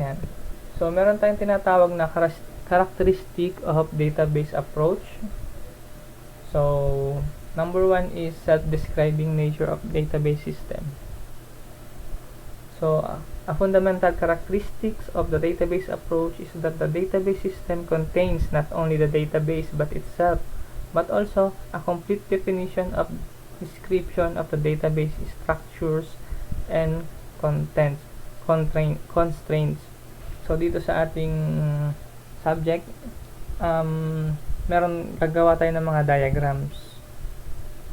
Yan. So, meron tayong tinatawag na characteristic of database approach. So, number 1 is self-describing nature of database system. So, a fundamental characteristics of the database approach is that the database system contains not only the database but itself, but also a complete definition of description of the database structures and constraints. So, dito sa ating subject, gagawa tayo ng mga diagrams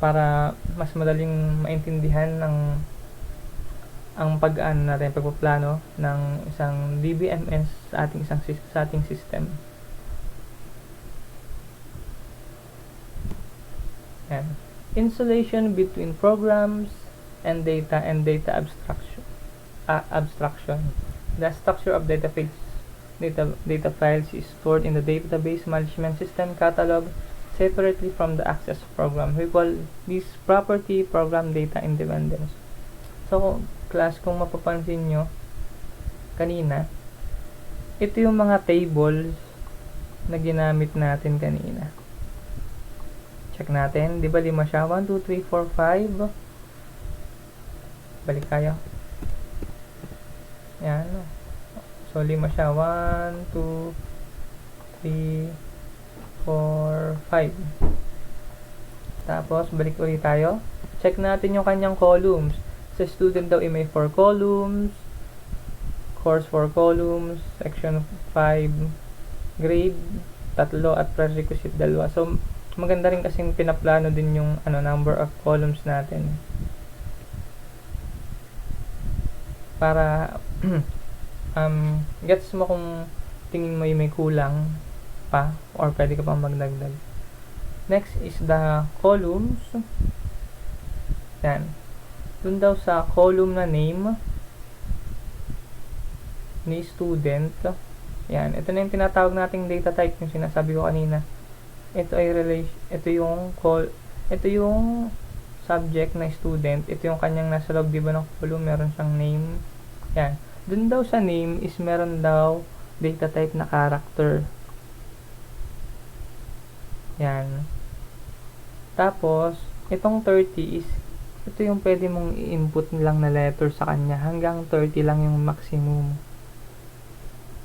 para mas madaling maintindihan ang natin, pagpaplano ng isang DBMS sa ating system. Yan. Insulation between programs and data abstraction. The structure of data files is stored in the database management system catalog separately from the access program. We call this property program data independence. So, class, kung mapapansin nyo kanina, ito yung mga tables na ginamit natin kanina. Check natin. Di ba 5 siya? 1, 2, 3, 4, 5. Balik tayo. Yan. So, 5 siya. 1, 2, 3, 4, 5. Tapos, balik ulit tayo. Check natin yung kanyang columns. Sa student daw, may 4 columns. Course 4 columns. Section 5. Grade 3 at prerequisite 2. So, maganda rin kasing pinaplano din yung number of columns natin. Para gets mo kung tingin mo may kulang pa or pwede ka pang magdagdag. Next is the columns. Yan. Dun daw sa column na name ni student. Yan. Ito na yung tinatawag nating data type, yung sinasabi ko kanina. Ito yung subject na student. Ito yung kanyang nasa loob, di ba, ng column, meron siyang name. Yan. Dun daw sa name is meron daw data type na character. Yan. Tapos, itong 30 is, ito yung pwede mong i-input lang na letter sa kanya. Hanggang 30 lang yung maximum.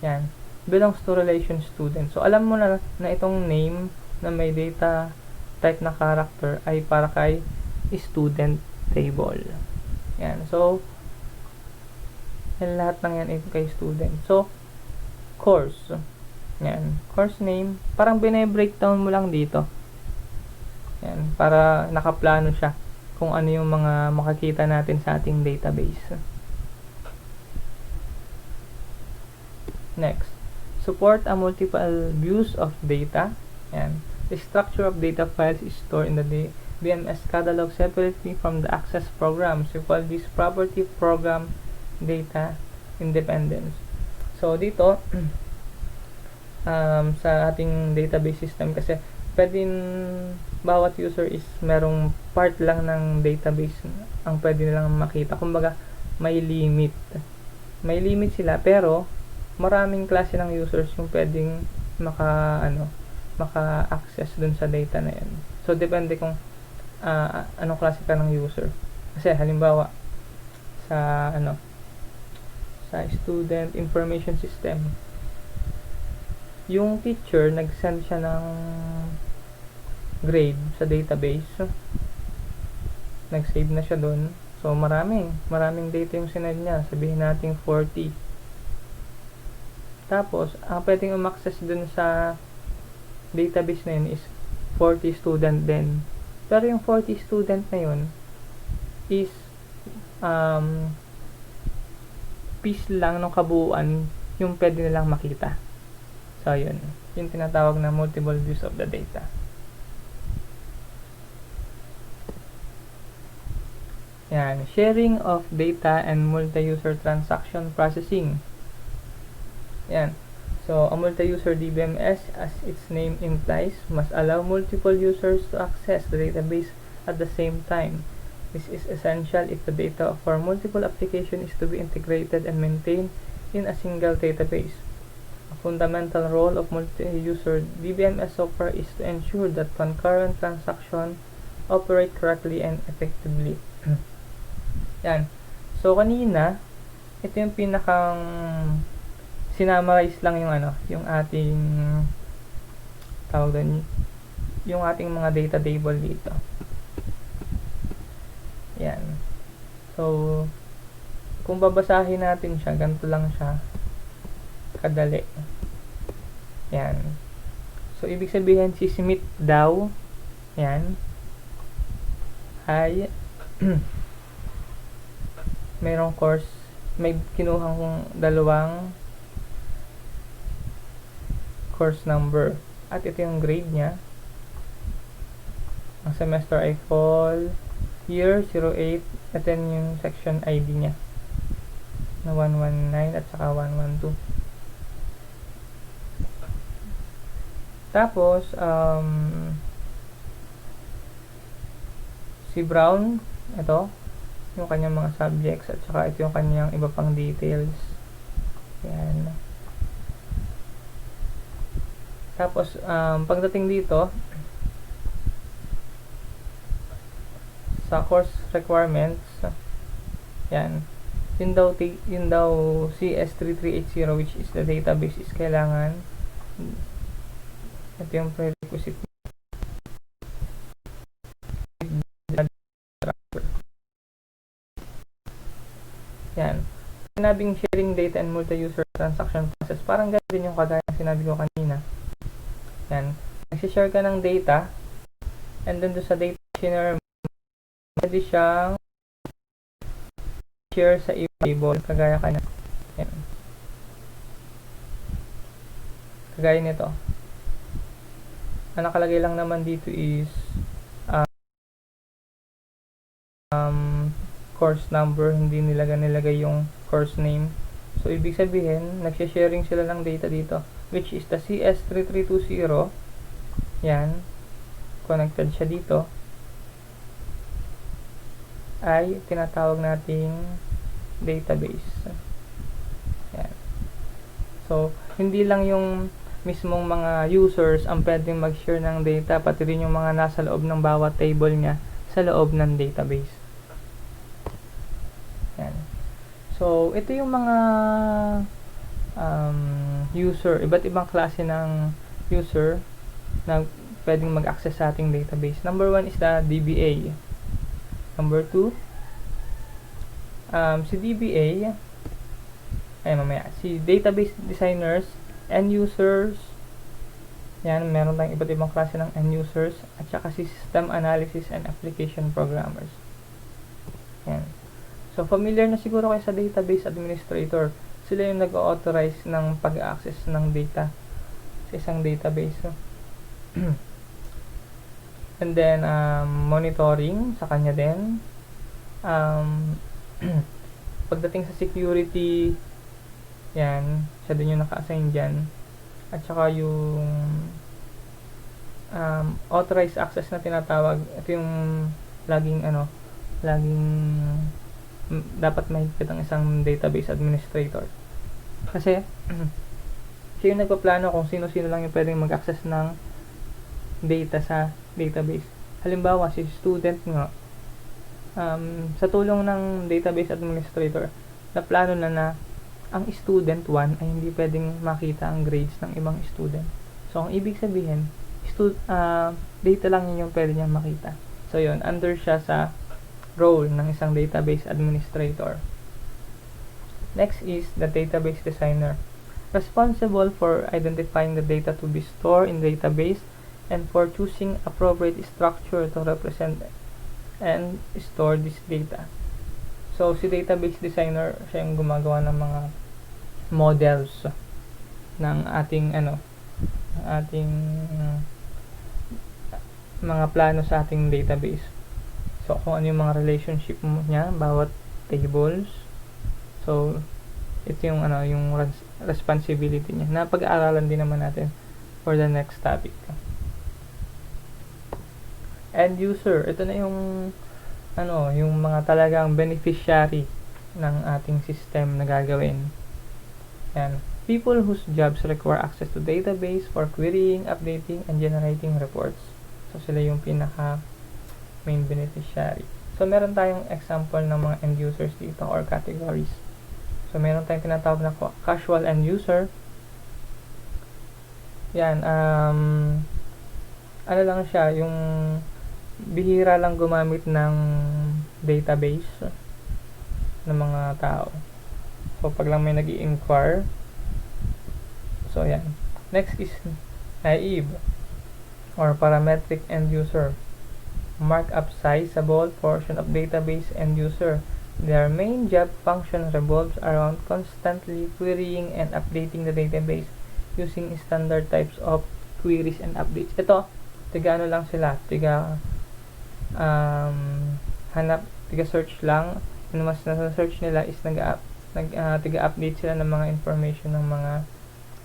Yan. Belongs to relation student. So, alam mo na itong name na may data type na character ay para kay student table. Yan. So, lahat ng yan ay kay student. So, course. Yan. Course name. Parang bine-breakdown mo lang dito. Yan. Para nakaplano siya kung ano yung mga makakita natin sa ating database. Next. Support a multiple views of data. Yan. The structure of data files is stored in the BMS catalog separately from the access programs. We call this property program data independence. So, dito, sa ating database system, kasi pwedeng bawat user is merong part lang ng database ang pwede nilang makita. Kumbaga, may limit. May limit sila, pero maraming klase ng users yung pwedeng maka-access dun sa data na yan. So, depende kung anong klase ka ng user. Kasi, halimbawa, sa student information system, yung teacher, nag-send siya ng grade sa database. Nag-save na siya dun. So, maraming data yung sinend niya. Sabihin natin 40. Tapos, ang pwedeng umaccess dun sa database na yun is 40 student din. Pero yung 40 student na yun is piece lang ng kabuuan yung pwede nilang makita. So, yun. Yung tinatawag na multiple views of the data. Yan. Sharing of data and multi-user transaction processing. Yan. So, a multi-user DBMS, as its name implies, must allow multiple users to access the database at the same time. This is essential if the data for multiple applications is to be integrated and maintained in a single database. A fundamental role of multi-user DBMS software is to ensure that concurrent transactions operate correctly and effectively. Yan. So, kanina, ito yung pinakang sinamarize lang yung yung ating tawag doon, yung ating mga data table dito. Yan. So, kung babasahin natin siya, ganito lang siya kadali. Yan. So, ibig sabihin, si Smith daw, yan, ay mayroong course, may kinuhang kong dalawang course number. At ito yung grade niya. Ang semester ay fall year 08. At then yung section ID niya na 119 at saka 112. Tapos, si Brown, ito, yung kanyang mga subjects at saka ito yung kanyang iba pang details. Yan. Tapos, pagdating dito, sa course requirements, yan, yun daw CS3380, which is the database, is kailangan, ito yung prerequisite. Yan. Sinabing sharing data and multi-user transaction process, parang ganun din yung kagaya ng sinabi ko kanina. Yan. Nagsishare ka ng data, and then doon sa data share, pwede siyang share sa table, kagaya ka na. Yan. Kagaya nito. Ang nakalagay lang naman dito is course number, hindi nilagay yung course name. So, ibig sabihin, nagsha-sharing sila ng data dito, which is the CS3320. Yan. Connected siya dito. Ay tinatawag nating database. Yan. So, hindi lang yung mismong mga users ang pwedeng mag-share ng data, pati rin yung mga nasa loob ng bawat table niya sa loob ng database. Yan. So, ito yung mga user, iba't ibang klase ng user na pwedeng mag-access sa ating database. Number 1 is the DBA. Number 2, si DBA, si database designers, end users, yan, meron tayong iba't ibang klase ng end users, at saka si system analysis and application programmers. Yan. So, familiar na siguro kayo sa database administrator. Sila yung nag-authorize ng pag-access ng data sa isang database. So, and then, monitoring, sa kanya din. Pagdating sa security, yan, siya din yung naka-assign dyan. At saka yung authorized access na tinatawag, ito yung laging dapat mahigpit ang isang database administrator. Kasi, siya yung nagpaplano kung sino-sino lang yung pwedeng mag-access ng data sa database. Halimbawa, si student nga, sa tulong ng database administrator, na plano na ang student 1 ay hindi pwedeng makita ang grades ng ibang student. So, ang ibig sabihin, data lang yun yung pwede niyang makita. So, yun, under siya sa role ng isang database administrator. Next is the database designer, responsible for identifying the data to be stored in database and for choosing appropriate structure to represent and store this data. So, si database designer, siya yung gumagawa ng mga models ng ating mga plano sa ating database. So, kung ano yung mga relationship niya, bawat tables. So, ito yung yung responsibility niya. Na pag-aaralan din naman natin for the next topic. End user, ito na yung yung mga talagang beneficiary ng ating system na gagawin. Yan. People whose jobs require access to database for querying, updating, and generating reports. So, sila yung pinaka main beneficiary. So, meron tayong example ng mga end users dito or categories. So, meron tayong tinatawag na casual end user. Yan, ano lang siya, yung bihira lang gumamit ng database ng mga tao. So, pag lang may nag-i-inquire. So, yan. Next is naive or parametric end user. Markup sizable portion of database end user. Their main job function revolves around constantly querying and updating the database using standard types of queries and updates. Ito, tiga ano lang sila, tiga search lang. And mas nasa-search nila is tiga-update sila ng mga information ng mga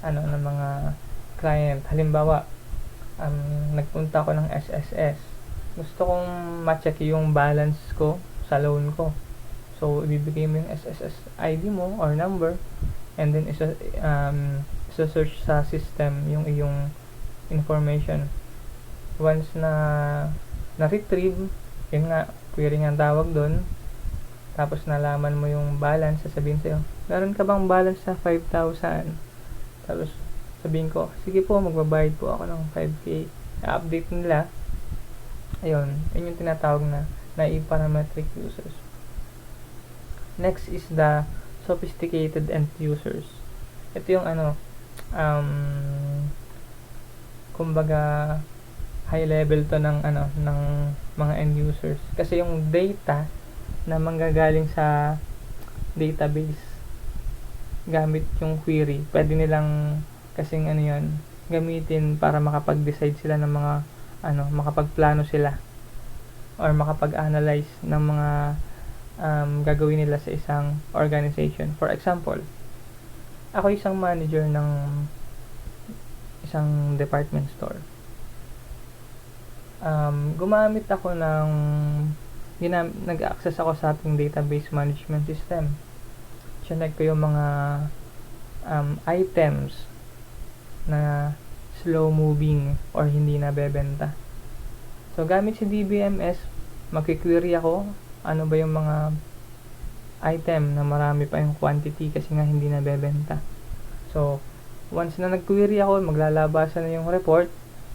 ng mga client. Halimbawa, nagpunta ako ng SSS. Gusto kong ma-check yung balance ko sa loan ko. So, ibibigay mo yung SSS ID mo or number, and then isa-search sa system yung iyong information. Once na-retrieve, yun nga, query nga tawag doon, tapos nalaman mo yung balance, sasabihin sa'yo, meron ka bang balance sa 5,000? Tapos sabihin ko, sige po, magbabayad po ako ng 5K. I-update nila. Ayun, yun yung tinatawag na naive parametric users. Next is the sophisticated end users. Ito yung kumbaga high level to ng mga end users. Kasi yung data na manggagaling sa database gamit yung query, pwede nilang kasing gamitin para makapag-decide sila ng mga makapagplano sila or makapag-analyze ng mga gagawin nila sa isang organization. For example, ako isang manager ng isang department store. Gumamit ako nag-access ako sa ating database management system. Chinek ko yung mga items na slow moving or hindi nabebenta. So, gamit si DBMS, magki-query ako ano ba yung mga item na marami pa yung quantity kasi nga hindi nabebenta. So, once na nag-query ako, maglalabasan na yung report,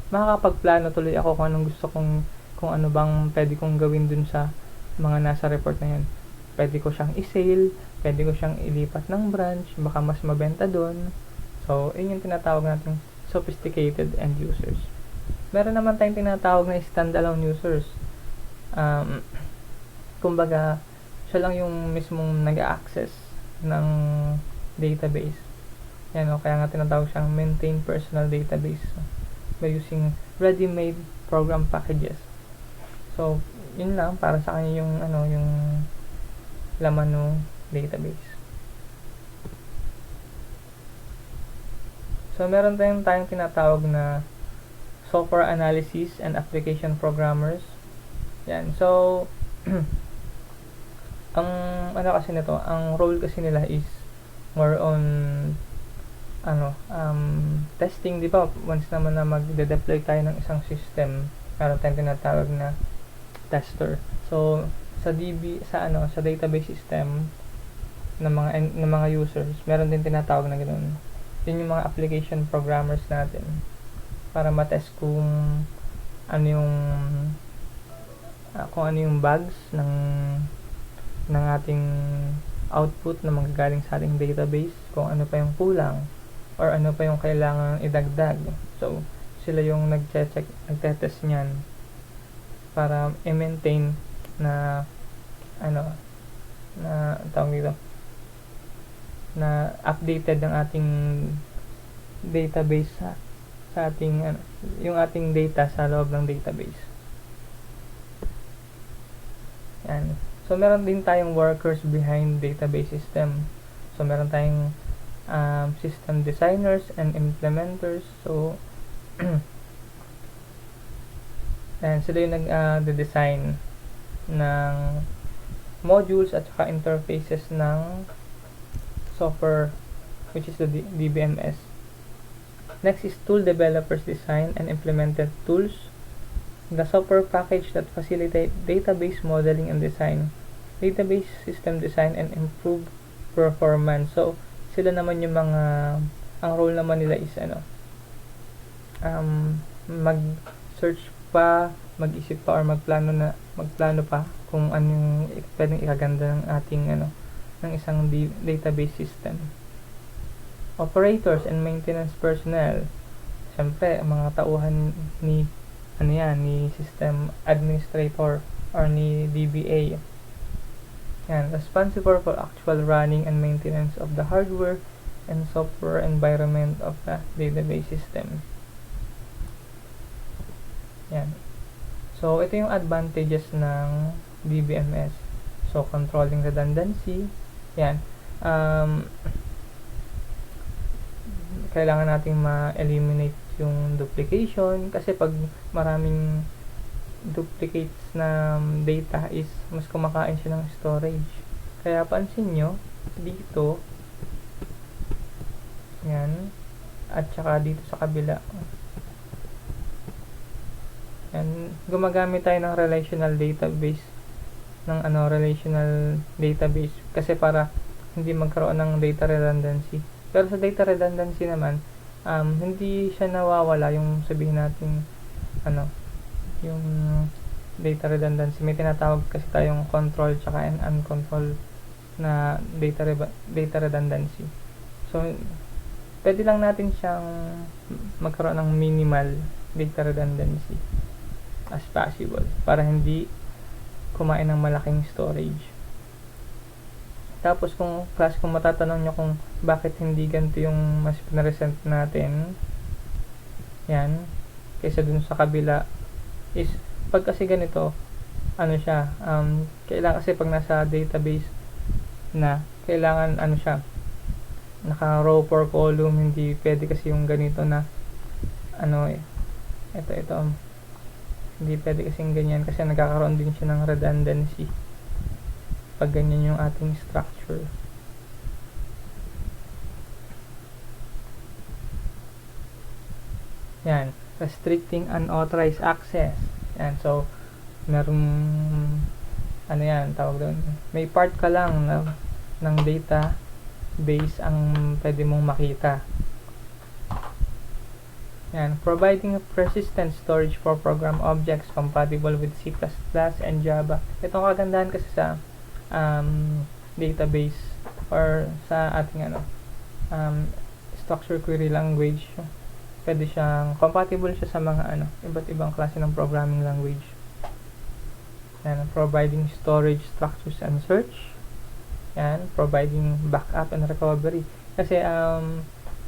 makakapagplano tuloy ako kung anong gusto kung ano bang pwede kong gawin dun sa mga nasa report na yun. Pwede ko siyang i-sale, pwede ko siyang ilipat ng branch, baka mas mabenta dun. So, yun yung tinatawag natin sophisticated end users. Meron naman tayong tinatawag na standalone users. Kumbaga, siya lang yung mismong nag-access ng database. Yan o, kaya nga tinatawag siyang maintain personal database by using ready-made program packages. So, yun lang para sa kanya yung yung laman ng database. So, meron tayong tinatawag na software analysis and application programmers. Yan. So, ang kasi nito, ang role kasi nila is more on testing, di ba? Once naman na mag-deploy tayo ng isang system, meron tayong tinatawag na tester. So, sa database system ng mga users, meron din tinatawag na ganoon. Yun yung mga application programmers natin para ma-test kung ano yung bugs ng ating output na manggagaling sa ating database, kung ano pa yung kulang or ano pa yung kailangan idagdag. So, sila yung nagte-test niyan para i-maintain na tawag dito, na updated ang ating database sa ating yung ating data sa loob ng database. Yan. So, meron din tayong workers behind database system. So, meron tayong system designers and implementers. So, and sila yung nag-design ng modules at saka interfaces ng software which is the DBMS. Next is tool developers design and implemented tools. The software package that facilitate database modeling and design, database system design and improve performance. So sila naman yung mga, ang role naman nila is mag-search pa, mag-isip pa, or magplano pa kung anong pwedeng ikaganda ng ating ng isang database system. Operators and maintenance personnel, syempre mga tauhan ni ni system administrator or ni DBA. Yan, responsible for actual running and maintenance of the hardware and software environment of the database system. Yan. So, ito yung advantages ng DBMS. So, controlling redundancy. Yan. Kailangan nating ma-eliminate yung duplication kasi pag maraming duplicates na data is mas kumakain siya ng storage. Kaya pansin nyo dito, yan, at saka dito sa kabila, yan, gumagamit tayo ng relational database kasi para hindi magkaroon ng data redundancy. Pero sa data redundancy naman, hindi siya nawawala yung sabihin natin yung data redundancy. May tinatawag kasi tayong control tsaka uncontrolled na data redundancy. So pwede lang natin siyang magkaroon ng minimal data redundancy as possible para hindi kumain ng malaking storage. Tapos kung matatanong nyo kung bakit hindi ganito yung mas pinaresent natin, yan, kaysa dun sa kabila, is pag kasi ganito, kailangan kasi pag nasa database na, kailangan siya, naka row per column, hindi pwede kasi yung ganito na, ito, hindi pwede kasing ganyan kasi nagkakaroon din siya ng redundancy pag ganyan yung ating structure. Yan, restricting unauthorized access. Yan, so merong tawag doon, may part ka lang ng database ang pwede mong makita. Yan, providing persistent storage for program objects compatible with C++ and Java. Ito ang kagandahan kasi sa database or sa ating structure query language. Pwede siyang compatible siya sa mga iba't ibang klase ng programming language. Yan, providing storage structures and search. Yan, providing backup and recovery. Kasi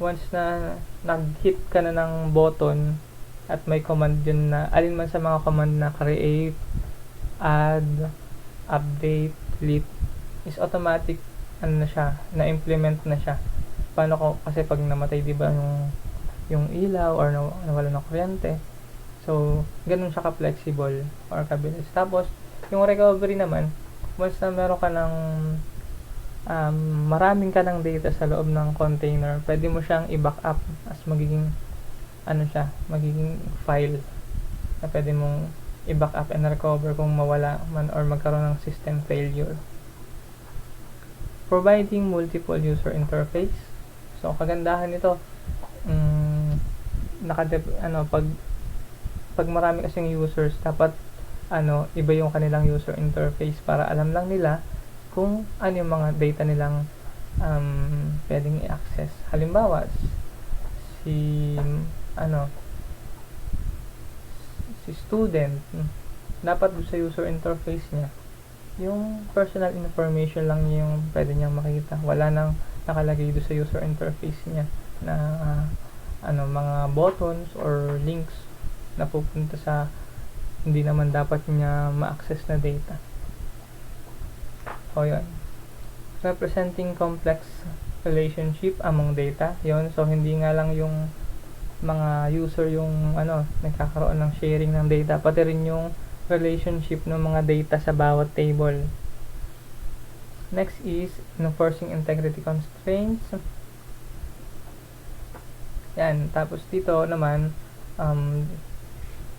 once na nag-hit ka na ng button at may command yun na alin man sa mga command na create, add, update, delete, is automatic na-implement na siya. Paano kasi pag namatay, di ba, yung ilaw or nawala ng kuryente. So, ganun siya ka-flexible or kabilis. Tapos, yung recovery naman, once na meron ka ng maraming ka ng data sa loob ng container, pwede mo siyang i-backup as magiging magiging file na pwede mong i-backup and recover kung mawala man or magkaroon ng system failure. Providing multiple user interface. So, kagandahan nito, pag marami kasing users, dapat iba yung kanilang user interface para alam lang nila kung ano yung mga data nilang pwedeng i-access. Halimbawa, si student, dapat sa user interface niya, yung personal information lang yung pwede niyang makita. Wala nang nakalagay doon sa user interface niya na mga buttons or links na pupunta sa hindi naman dapat niya ma-access na data. O yun. Representing complex relationship among data. Yun. So, hindi nga lang yung mga user yung nagkakaroon ng sharing ng data, pati rin yung relationship ng mga data sa bawat table. Next is enforcing integrity constraints. Yan, tapos dito naman,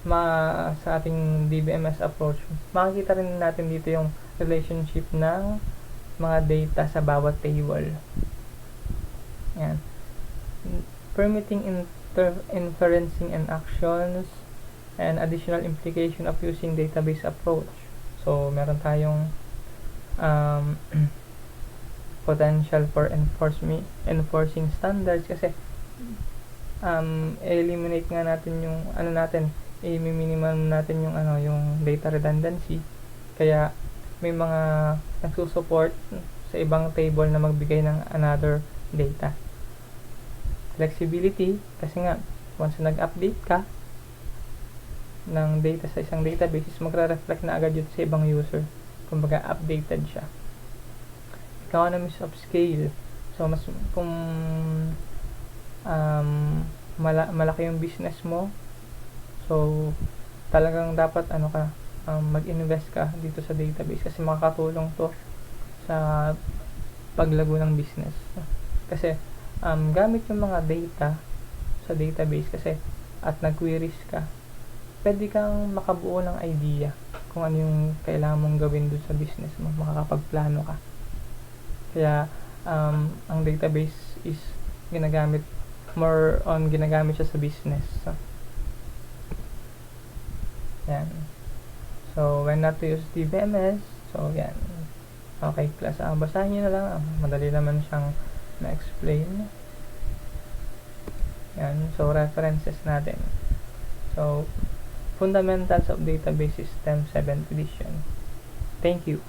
sa ating DBMS approach, makikita rin natin dito yung relationship ng mga data sa bawat table. Yan. Permitting inferencing and actions, and additional implication of using database approach. So, meron tayong potential for enforcing standards kasi eliminate nga natin yung i-minimum natin yung yung data redundancy, kaya may mga nagsusupport sa ibang table na magbigay ng another data. Flexibility, kasi nga once nag-update ka ng data sa isang database, magre-reflect na agad yun sa ibang user, kumbaga updated siya. Economies of scale, so mas kung malaki yung business mo, so talagang dapat mag-invest ka dito sa database kasi makakatulong to sa paglago ng business. Kasi gamit yung mga data sa database kasi at nag-queries ka, pwede kang makabuo ng idea kung ano yung kailangan mong gawin doon sa business mo, makakapagplano ka. Kaya ang database is ginagamit siya sa business. Yan. So, when not to use DBMS, so yan. Okay, class. Basahin nyo na lang. Madali naman siyang na-explain. Yan. So, references natin. So, Fundamentals of Database System 7th edition. Thank you.